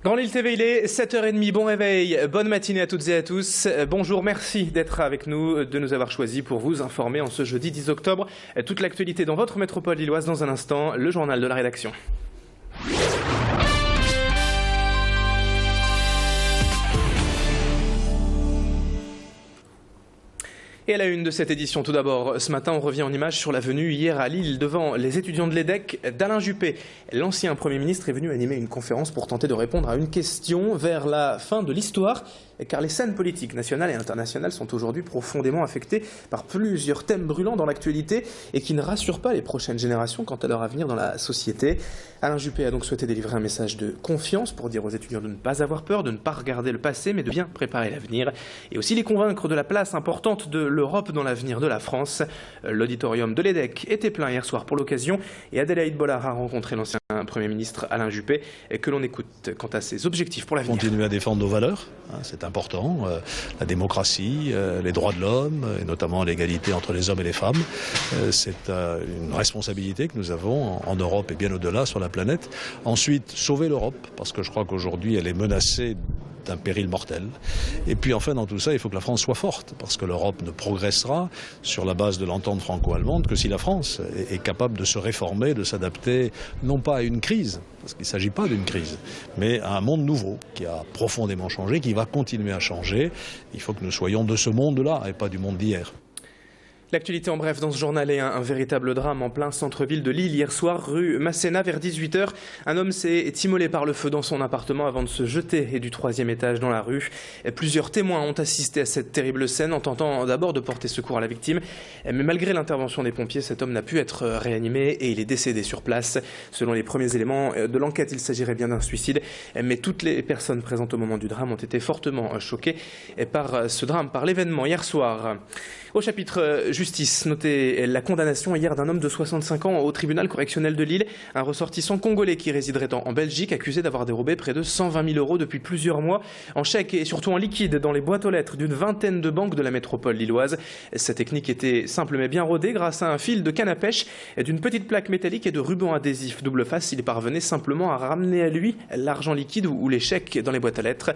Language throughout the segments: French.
Grand Lille TV, il est 7h30, bon réveil, bonne matinée à toutes et à tous. Bonjour, merci d'être avec nous, de nous avoir choisis pour vous informer en ce jeudi 10 octobre. Toute l'actualité dans votre métropole lilloise dans un instant, le journal de la rédaction. Et à la une de cette édition, tout d'abord, ce matin, on revient en images sur la venue hier à Lille devant les étudiants de l'EDEC d'Alain Juppé. L'ancien Premier ministre est venu animer une conférence pour tenter de répondre à une question vers la fin de l'histoire, car les scènes politiques nationales et internationales sont aujourd'hui profondément affectées par plusieurs thèmes brûlants dans l'actualité et qui ne rassurent pas les prochaines générations quant à leur avenir dans la société. Alain Juppé a donc souhaité délivrer un message de confiance pour dire aux étudiants de ne pas avoir peur, de ne pas regarder le passé, mais de bien préparer l'avenir et aussi les convaincre de la place importante de l'Europe dans l'avenir de la France. L'auditorium de l'EDEC était plein hier soir pour l'occasion et Adélaïde Bollard a rencontré l'ancien Premier ministre Alain Juppé que l'on écoute quant à ses objectifs pour l'avenir. Continuer à défendre nos valeurs, c'est important, la démocratie, les droits de l'homme et notamment l'égalité entre les hommes et les femmes. C'est une responsabilité que nous avons en Europe et bien au-delà sur la planète. Ensuite, sauver l'Europe, parce que je crois qu'aujourd'hui elle est menacée d'un péril mortel. Et puis enfin dans tout ça, il faut que la France soit forte, parce que l'Europe ne progressera sur la base de l'entente franco-allemande que si la France est capable de se réformer, de s'adapter, non pas à une crise, parce qu'il ne s'agit pas d'une crise, mais à un monde nouveau qui a profondément changé, qui va continuer à changer. Il faut que nous soyons de ce monde-là et pas du monde d'hier. L'actualité en bref dans ce journal est un véritable drame en plein centre-ville de Lille. Hier soir, rue Masséna, vers 18h, un homme s'est immolé par le feu dans son appartement avant de se jeter du 3e étage dans la rue. Plusieurs témoins ont assisté à cette terrible scène en tentant d'abord de porter secours à la victime. Mais malgré l'intervention des pompiers, cet homme n'a pu être réanimé et il est décédé sur place. Selon les premiers éléments de l'enquête, il s'agirait bien d'un suicide. Mais toutes les personnes présentes au moment du drame ont été fortement choquées par ce drame, par l'événement hier soir. Au chapitre justice, notez la condamnation hier d'un homme de 65 ans au tribunal correctionnel de Lille, un ressortissant congolais qui résiderait en Belgique, accusé d'avoir dérobé près de 120 000 € depuis plusieurs mois, en chèques et surtout en liquide dans les boîtes aux lettres d'une vingtaine de banques de la métropole lilloise. Sa technique était simple mais bien rodée grâce à un fil de canne à pêche, d'une petite plaque métallique et de ruban adhésif double face. Il parvenait simplement à ramener à lui l'argent liquide ou les chèques dans les boîtes à lettres.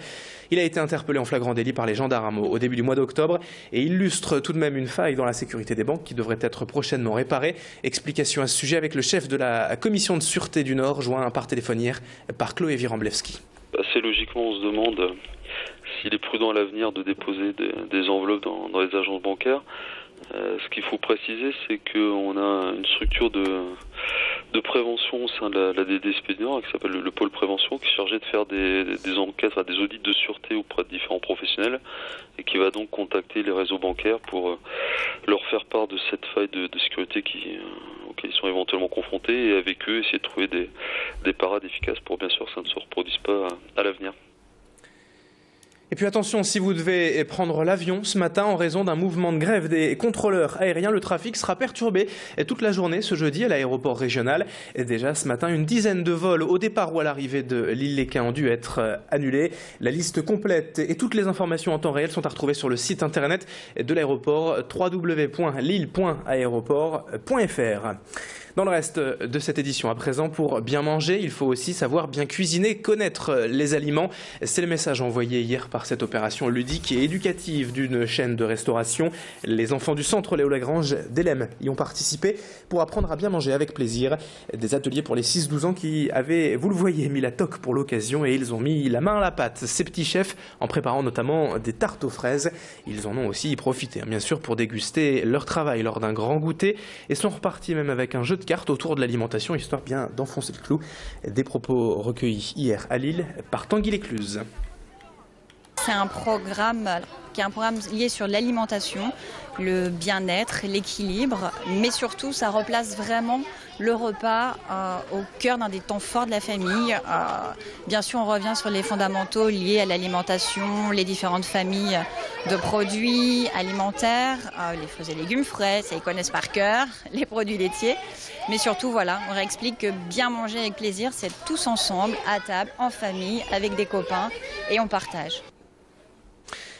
Il a été interpellé en flagrant délit par les gendarmes au début du mois d'octobre et illustre tout de même une faille dans la sécurité des banques qui devrait être prochainement réparée. Explication à ce sujet avec le chef de la commission de sûreté du Nord, joint par téléphone hier par Chloé Viramblewski. Assez logiquement, on se demande s'il est prudent à l'avenir de déposer des enveloppes dans les agences bancaires. Ce qu'il faut préciser, c'est qu'on a une structure de prévention au sein de la DDSP Nord qui s'appelle le pôle prévention, qui est chargé de faire des enquêtes, des audits de sûreté auprès de différents professionnels et qui va donc contacter les réseaux bancaires pour leur faire part de cette faille de sécurité auxquelles ils sont éventuellement confrontés et avec eux essayer de trouver des parades efficaces pour bien sûr que ça ne se reproduise pas à l'avenir. Et puis attention, si vous devez prendre l'avion ce matin en raison d'un mouvement de grève des contrôleurs aériens, le trafic sera perturbé toute la journée ce jeudi à l'aéroport régional. Et déjà ce matin, une dizaine de vols au départ ou à l'arrivée de Lille-les-Quais ont dû être annulés. La liste complète et toutes les informations en temps réel sont à retrouver sur le site internet de l'aéroport www.lille.aéroport.fr. Dans le reste de cette édition, à présent, pour bien manger, il faut aussi savoir bien cuisiner, connaître les aliments. C'est le message envoyé hier par cette opération ludique et éducative d'une chaîne de restauration. Les enfants du centre Léo Lagrange d'Elem y ont participé pour apprendre à bien manger avec plaisir. Des ateliers pour les 6-12 ans qui avaient, vous le voyez, mis la toque pour l'occasion et ils ont mis la main à la pâte. Ces petits chefs, en préparant notamment des tartes aux fraises, ils en ont aussi profité, bien sûr, pour déguster leur travail lors d'un grand goûter et sont repartis même avec un jeu de cartes autour de l'alimentation, histoire bien d'enfoncer le clou. Des propos recueillis hier à Lille par Tanguy Lécluse. C'est un programme qui est un programme lié sur l'alimentation, le bien-être, l'équilibre, mais surtout ça replace vraiment le repas au cœur d'un des temps forts de la famille. Bien sûr, on revient sur les fondamentaux liés à l'alimentation, les différentes familles de produits alimentaires, les fruits et légumes frais, ça ils connaissent par cœur, les produits laitiers. Mais surtout, voilà, on réexplique que bien manger avec plaisir, c'est tous ensemble, à table, en famille, avec des copains, et on partage.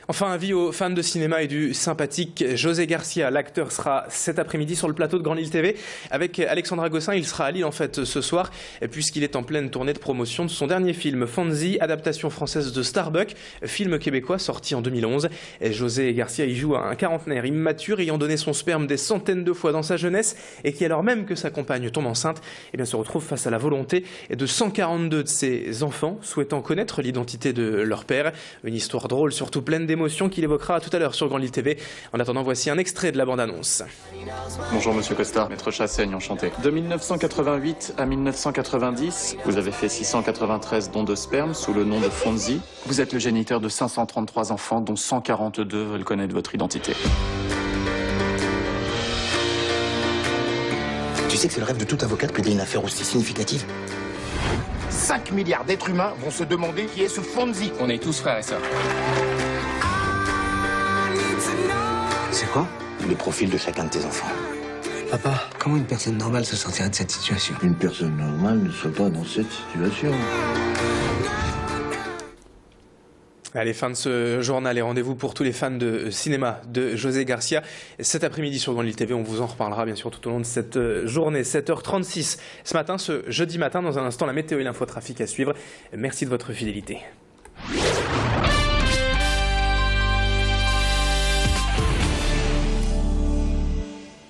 Enfin, avis aux fans de cinéma et du sympathique José Garcia. L'acteur sera cet après-midi sur le plateau de Grand Lille TV avec Alexandra Gossin. Il sera à Lille en fait ce soir puisqu'il est en pleine tournée de promotion de son dernier film Fonzie, adaptation française de Starbuck, film québécois sorti en 2011. Et José Garcia y joue un quarantenaire immature ayant donné son sperme des centaines de fois dans sa jeunesse et qui, alors même que sa compagne tombe enceinte, se retrouve face à la volonté de 142 de ses enfants souhaitant connaître l'identité de leur père. Une histoire drôle, surtout pleine d'émotions, qu'il évoquera tout à l'heure sur Grand Lille TV. En attendant, voici un extrait de la bande-annonce. Bonjour Monsieur Costa, Maître Chassaigne, enchanté. De 1988 à 1990, vous avez fait 693 dons de sperme sous le nom de Fonzie. Vous êtes le géniteur de 533 enfants, dont 142 veulent connaître votre identité. Tu sais que c'est le rêve de tout avocat de plaider une affaire aussi significative. 5 milliards d'êtres humains vont se demander qui est ce Fonzie. On est tous frères et sœurs. C'est quoi? Le profil de chacun de tes enfants. Papa, comment une personne normale se sortirait de cette situation? Une personne normale ne soit pas dans cette situation. Allez, fin de ce journal et rendez-vous pour tous les fans de cinéma de José Garcia. Cet après-midi sur Grand Lille TV, on vous en reparlera bien sûr tout au long de cette journée. 7h36 ce matin, ce jeudi matin. Dans un instant, la météo et l'infotrafic à suivre. Merci de votre fidélité.